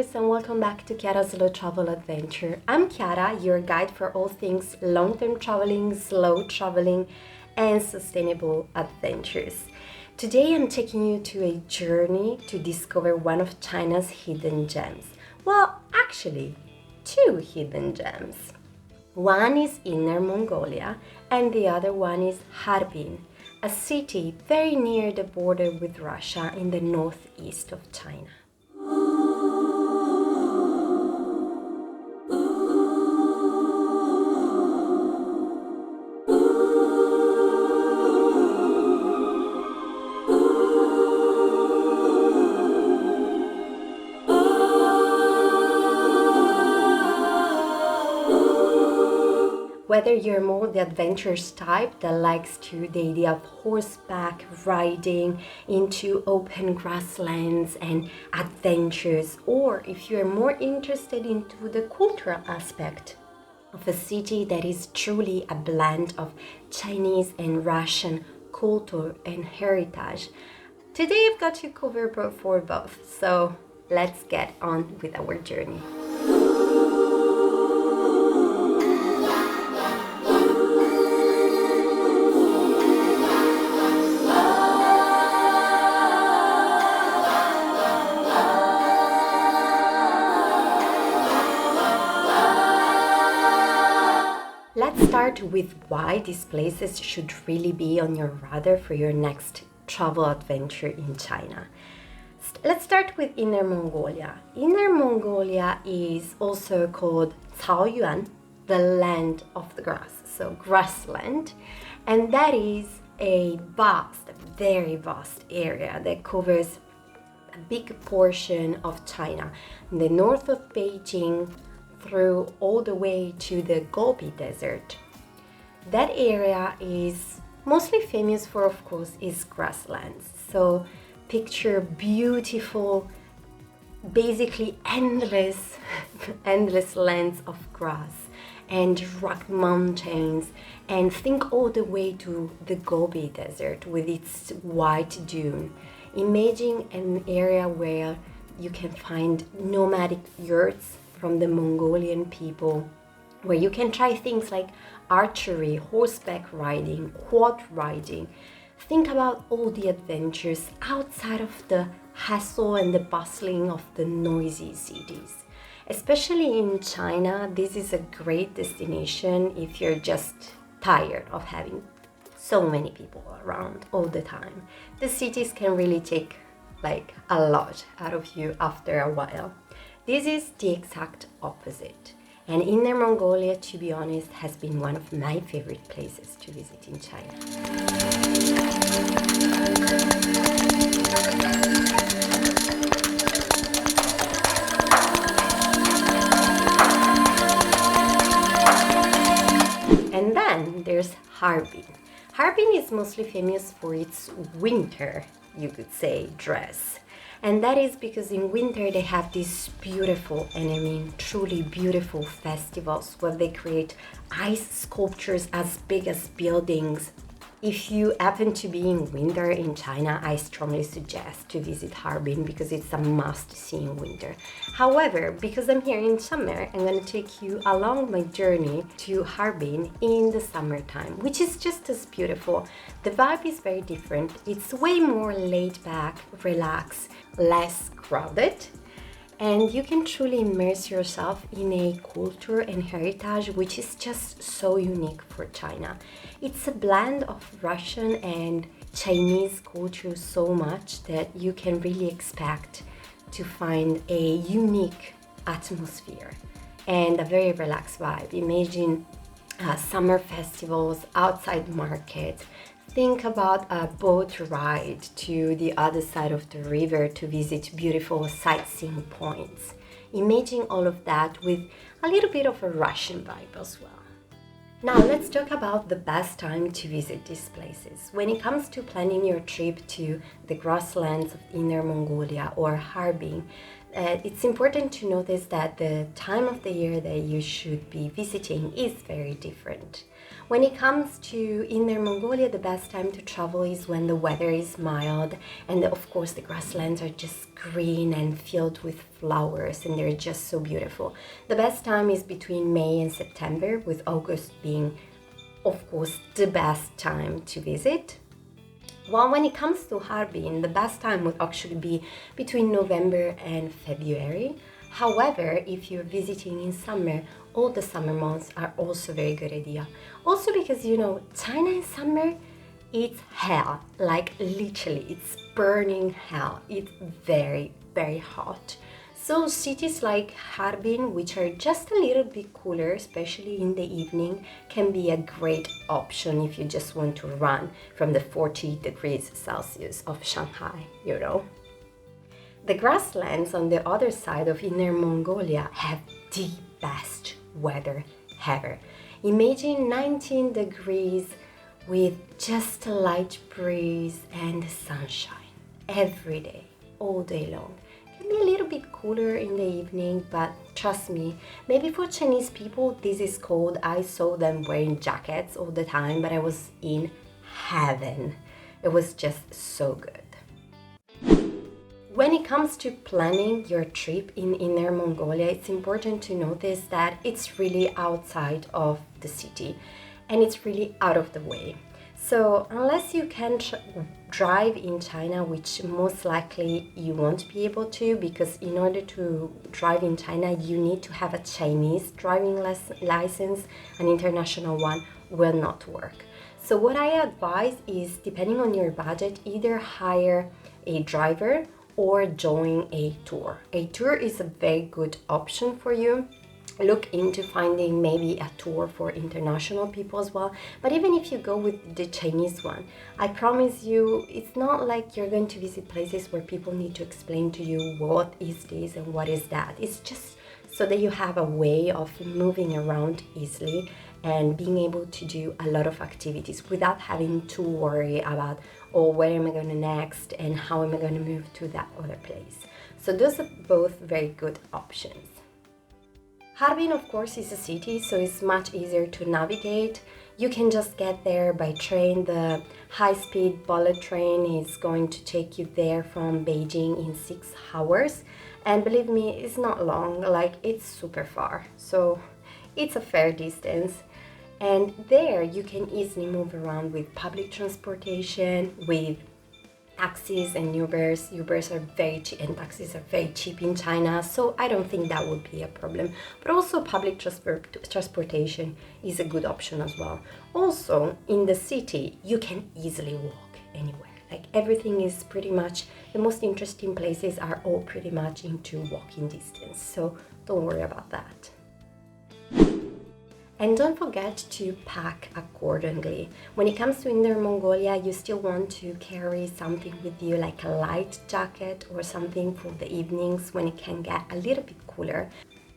adventurers, and welcome back to Chiara's Slow Travel Adventure. I'm Chiara, your guide for all things long-term traveling, slow traveling, and sustainable adventures. Today I'm taking you to a journey to discover one of China's hidden gems. Well, actually, two hidden gems. One is Inner Mongolia and the other one is Harbin, a city very near the border with Russia in the northeast of China. Whether you're more the adventurous type that likes the idea of horseback riding into open grasslands and adventures, or if you're more interested into the cultural aspect of a city that is truly a blend of Chinese and Russian culture and heritage, today I've got you covered for both. So let's get on with our journey. Let's start with why these places should really be on your radar for your next travel adventure in China. Let's start with Inner Mongolia. Inner Mongolia is also called Caoyuan, the land of the grass, so grassland, and that is a very vast area that covers a big portion of China, in the north of Beijing, through all the way to the Gobi Desert. That area is mostly famous for, of course, its grasslands. So picture beautiful, basically endless lands of grass and rock mountains, and think all the way to the Gobi Desert with its white dune. Imagine an area where you can find nomadic yurts from the Mongolian people, where you can try things like archery, horseback riding, quad riding. Think about all the adventures outside of the hassle and the bustling of the noisy cities. Especially in China, this is a great destination if you're just tired of having so many people around all the time. The cities can really take like a lot out of you after a while. This is the exact opposite. And Inner Mongolia, to be honest, has been one of my favorite places to visit in China. And then there's Harbin. Harbin is mostly famous for its winter, you could say, dress. And that is because in winter they have these beautiful, and I mean truly beautiful festivals where they create ice sculptures as big as buildings. If you happen to be in winter in China, I strongly suggest to visit Harbin because it's a must-see in winter. However, because I'm here in summer, I'm going to take you along my journey to Harbin in the summertime, which is just as beautiful. The vibe is very different. It's way more laid back, relaxed, less crowded, and you can truly immerse yourself in a culture and heritage which is just so unique for China. It's a blend of Russian and Chinese culture so much that you can really expect to find a unique atmosphere and a very relaxed vibe. Imagine summer festivals, outside markets. Think about a boat ride to the other side of the river to visit beautiful sightseeing points. Imagine all of that with a little bit of a Russian vibe as well. Now let's talk about the best time to visit these places. When it comes to planning your trip to the grasslands of Inner Mongolia or Harbin, it's important to notice that the time of the year that you should be visiting is very different. When it comes to Inner Mongolia, the best time to travel is when the weather is mild, and of course the grasslands are just green and filled with flowers, and they're just so beautiful. The best time is between May and September, with August being, of course, the best time to visit. Well, when it comes to Harbin, the best time would actually be between November and February. However, if you're visiting in summer, all the summer months are also a very good idea. Also because, China in summer, it's hell. Like literally, it's burning hell. It's very, very hot. So cities like Harbin, which are just a little bit cooler, especially in the evening, can be a great option if you just want to run from the 40 degrees Celsius of Shanghai, The grasslands on the other side of Inner Mongolia have the best weather ever. Imagine 19 degrees with just a light breeze and sunshine every day, all day long. Be a little bit cooler in the evening, but trust me, maybe for Chinese people this is cold. I saw them wearing jackets all the time, but I was in heaven. It was just so good. When it comes to planning your trip in Inner Mongolia, it's important to notice that it's really outside of the city and it's really out of the way. So unless you can drive in China, which most likely you won't be able to, because in order to drive in China, you need to have a Chinese driving license. An international one will not work. So what I advise is, depending on your budget, either hire a driver or join a tour. A tour is a very good option for you. Look into finding maybe a tour for international people as well. But even if you go with the Chinese one, I promise you, it's not like you're going to visit places where people need to explain to you what is this and what is that. It's just so that you have a way of moving around easily and being able to do a lot of activities without having to worry about, oh, where am I going to next and how am I going to move to that other place. So those are both very good options. Harbin, of course, is a city, so it's much easier to navigate. You can just get there by train. The high-speed bullet train is going to take you there from Beijing in 6 hours. And believe me, it's not long, like it's super far. So it's a fair distance. And there you can easily move around with public transportation, with taxis and Ubers. Ubers are very cheap and taxis are very cheap in China, so I don't think that would be a problem. But also public transportation is a good option as well. Also, in the city, you can easily walk anywhere. Like everything is pretty much, the most interesting places are all pretty much into walking distance, so don't worry about that. And don't forget to pack accordingly. When it comes to Inner Mongolia, you still want to carry something with you, like a light jacket or something for the evenings when it can get a little bit cooler.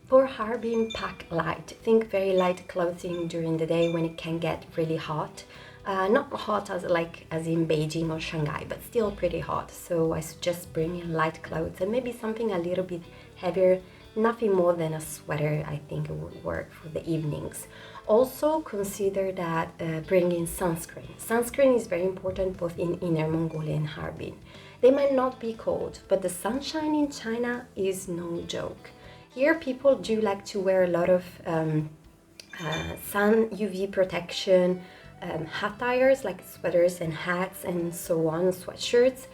For Harbin, pack light. Think very light clothing during the day when it can get really hot. Not hot as in Beijing or Shanghai, but still pretty hot. So I suggest bringing light clothes and maybe something a little bit heavier. Nothing more than a sweater, I think it would work for the evenings. Also consider that bringing sunscreen. Sunscreen is very important both in Inner Mongolia and Harbin. They might not be cold, but the sunshine in China is no joke. Here people do like to wear a lot of sun UV protection attires, like sweaters and hats and so on, sweatshirts,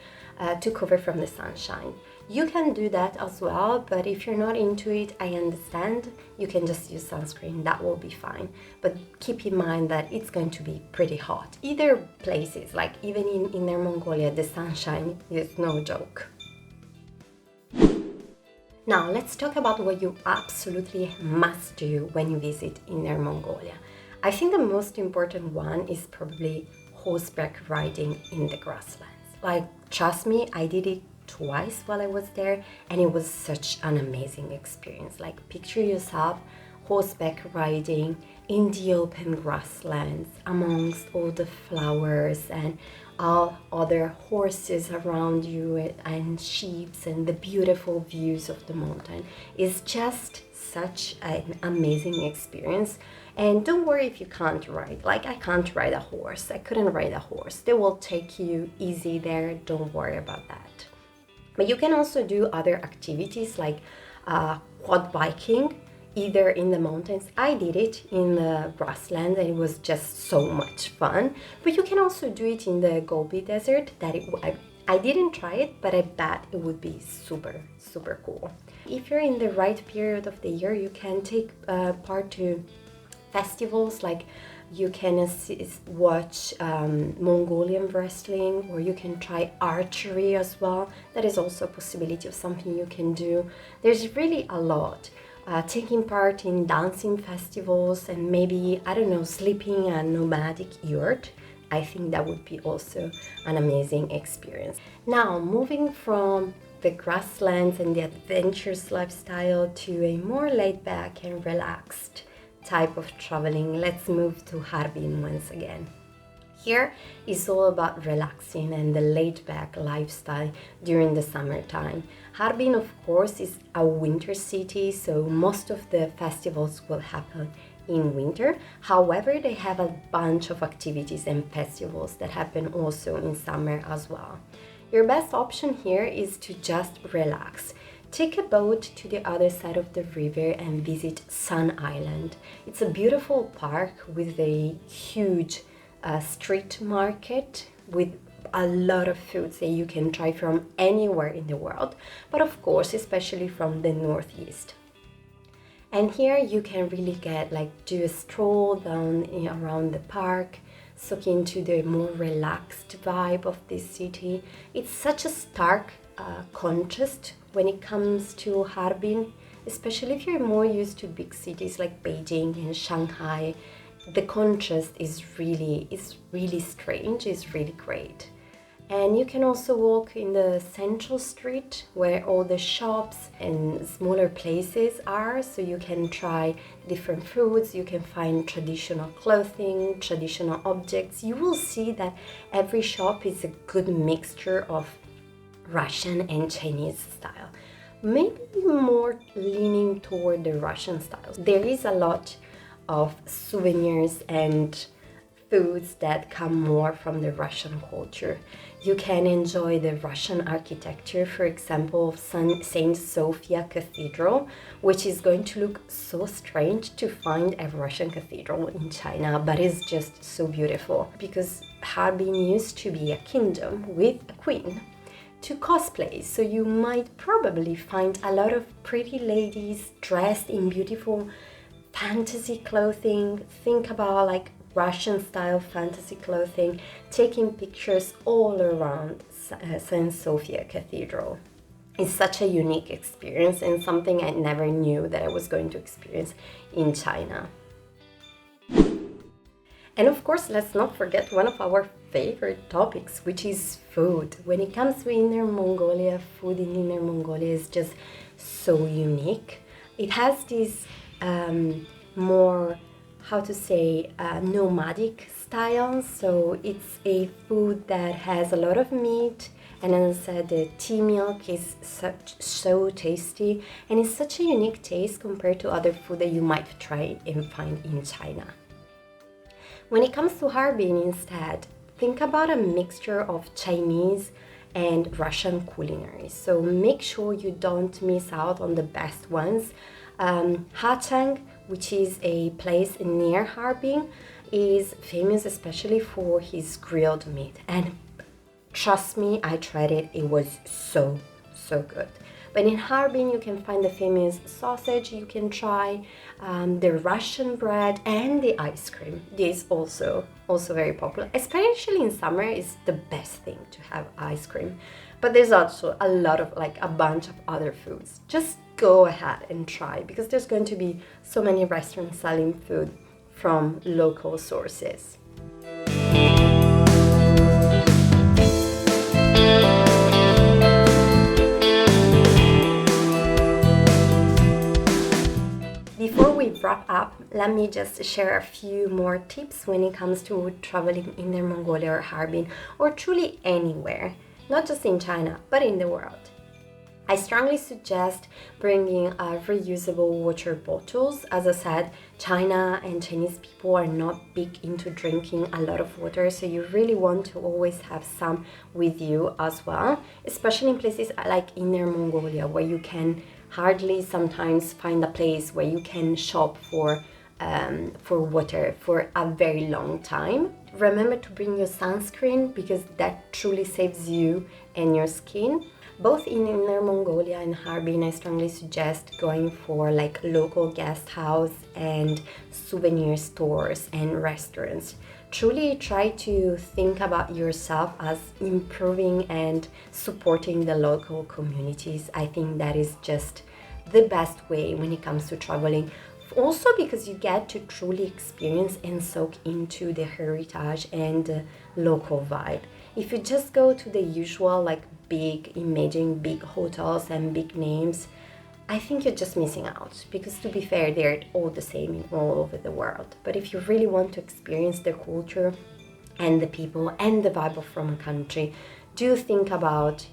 to cover from the sunshine. You can do that as well, but if you're not into it, I understand. You can just use sunscreen, that will be fine. But keep in mind that it's going to be pretty hot. Either places, like even in Inner Mongolia, the sunshine is no joke. Now let's talk about what you absolutely must do when you visit Inner Mongolia. I think the most important one is probably horseback riding in the grasslands. Like, trust me, I did it twice while I was there, and it was such an amazing experience. Like, picture yourself horseback riding in the open grasslands amongst all the flowers and all other horses around you and sheep and the beautiful views of the mountain is just such an amazing experience. And don't worry if you can't ride. Like, I can't ride a horse. I couldn't ride a horse. They will take you easy there. Don't worry about that. But you can also do other activities like quad biking, either in the mountains. I did it in the Grasslands and it was just so much fun. But you can also do it in the Gobi Desert. I didn't try it, but I bet it would be super, super cool. If you're in the right period of the year, you can take part to festivals, like you can watch Mongolian wrestling, or you can try archery as well. That is also a possibility of something you can do. There's really a lot. Taking part in dancing festivals and maybe, I don't know, sleeping a nomadic yurt. I think that would be also an amazing experience. Now, moving from the grasslands and the adventurous lifestyle to a more laid back and relaxed type of traveling, let's move to Harbin once again. Here is all about relaxing and the laid-back lifestyle during the summertime. Harbin, of course, is a winter city, so most of the festivals will happen in winter. However, they have a bunch of activities and festivals that happen also in summer as well. Your best option here is to just relax. Take a boat to the other side of the river and visit Sun Island. It's a beautiful park with a huge street market with a lot of foods that you can try from anywhere in the world, but of course, especially from the northeast. And here you can really do a stroll down around the park, soak into the more relaxed vibe of this city. It's such a stark contrast when it comes to Harbin, especially if you're more used to big cities like Beijing and Shanghai. The contrast is really strange, it's really great. And you can also walk in the central street where all the shops and smaller places are, so you can try different foods, you can find traditional clothing, traditional objects. You will see that every shop is a good mixture of Russian and Chinese style, maybe more leaning toward the Russian style. There is a lot of souvenirs and foods that come more from the Russian culture. You can enjoy the Russian architecture, for example, of Saint Sophia Cathedral, which is going to look so strange to find a Russian cathedral in China, but it's just so beautiful because Harbin used to be a kingdom with a queen to cosplay, so you might probably find a lot of pretty ladies dressed in beautiful fantasy clothing. Think about Russian style fantasy clothing, taking pictures all around St. Sophia Cathedral. It's such a unique experience and something I never knew that I was going to experience in China. And of course, let's not forget one of our favorite topics, which is food. When it comes to Inner Mongolia, food in Inner Mongolia is just so unique. It has this more, nomadic style. So it's a food that has a lot of meat, and as I said, the tea milk is so tasty, and it's such a unique taste compared to other food that you might try and find in China. When it comes to Harbin instead, think about a mixture of Chinese and Russian culinary. So make sure you don't miss out on the best ones. Hachang, which is a place near Harbin, is famous especially for his grilled meat. And trust me, I tried it. It was so good. But in Harbin, you can find the famous sausage you can try, the Russian bread, and the ice cream. This also very popular, especially in summer. Is the best thing to have ice cream. But there's also a lot of a bunch of other foods. Just go ahead and try, because there's going to be so many restaurants selling food from local sources. Before we wrap wrap up, let me just share a few more tips when it comes to traveling in Inner Mongolia or Harbin, or truly anywhere, not just in China, but in the world. I strongly suggest bringing reusable water bottles. As I said, China and Chinese people are not big into drinking a lot of water, so you really want to always have some with you as well, especially in places like Inner Mongolia, where you can hardly sometimes find a place where you can shop for water for a very long time. Remember to bring your sunscreen, because that truly saves you and your skin. Both in Inner Mongolia and Harbin, I strongly suggest going for like local guest house and souvenir stores and restaurants. Truly try to think about yourself as improving and supporting the local communities. I think that is just the best way when it comes to traveling. Also because you get to truly experience and soak into the heritage and the local vibe. If you just go to the usual like imagine big hotels and big names, I think you're just missing out, because to be fair, they're all the same in all over the world. But if you really want to experience the culture and the people and the vibe from a country, do think about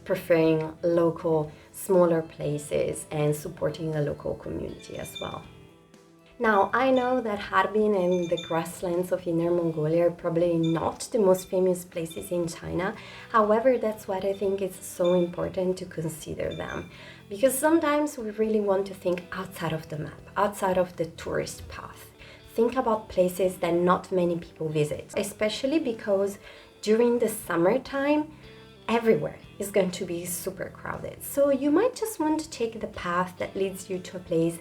preferring local, smaller places and supporting the local community as well. Now, I know that Harbin and the grasslands of Inner Mongolia are probably not the most famous places in China. However, that's what I think is so important to consider them. Because sometimes we really want to think outside of the map, outside of the tourist path. Think about places that not many people visit, especially because during the summertime, everywhere is going to be super crowded. So you might just want to take the path that leads you to a place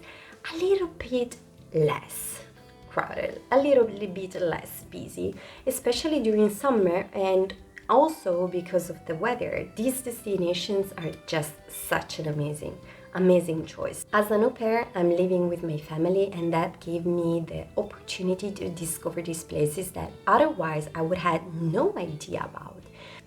a little bit less crowded, a little bit less busy, especially during summer, and also because of the weather. These destinations are just such an amazing choice. As an au pair, I'm living with my family, and that gave me the opportunity to discover these places that otherwise I would have no idea about.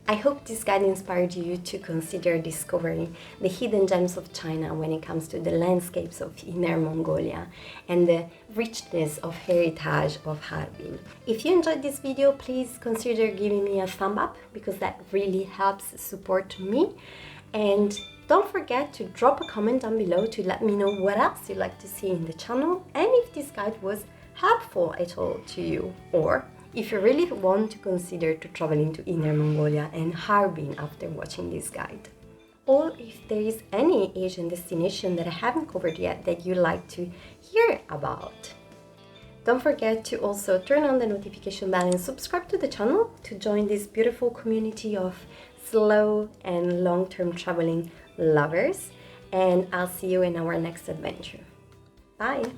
I hope this guide inspired you to consider discovering the hidden gems of China when it comes to the landscapes of Inner Mongolia and the richness of heritage of Harbin. If you enjoyed this video, please consider giving me a thumb up, because that really helps support me. And don't forget to drop a comment down below to let me know what else you'd like to see in the channel, and if this guide was helpful at all to you, or if you really want to consider to traveling to Inner Mongolia and Harbin after watching this guide. Or if there is any Asian destination that I haven't covered yet that you'd like to hear about. Don't forget to also turn on the notification bell and subscribe to the channel to join this beautiful community of slow and long-term traveling lovers. And I'll see you in our next adventure. Bye!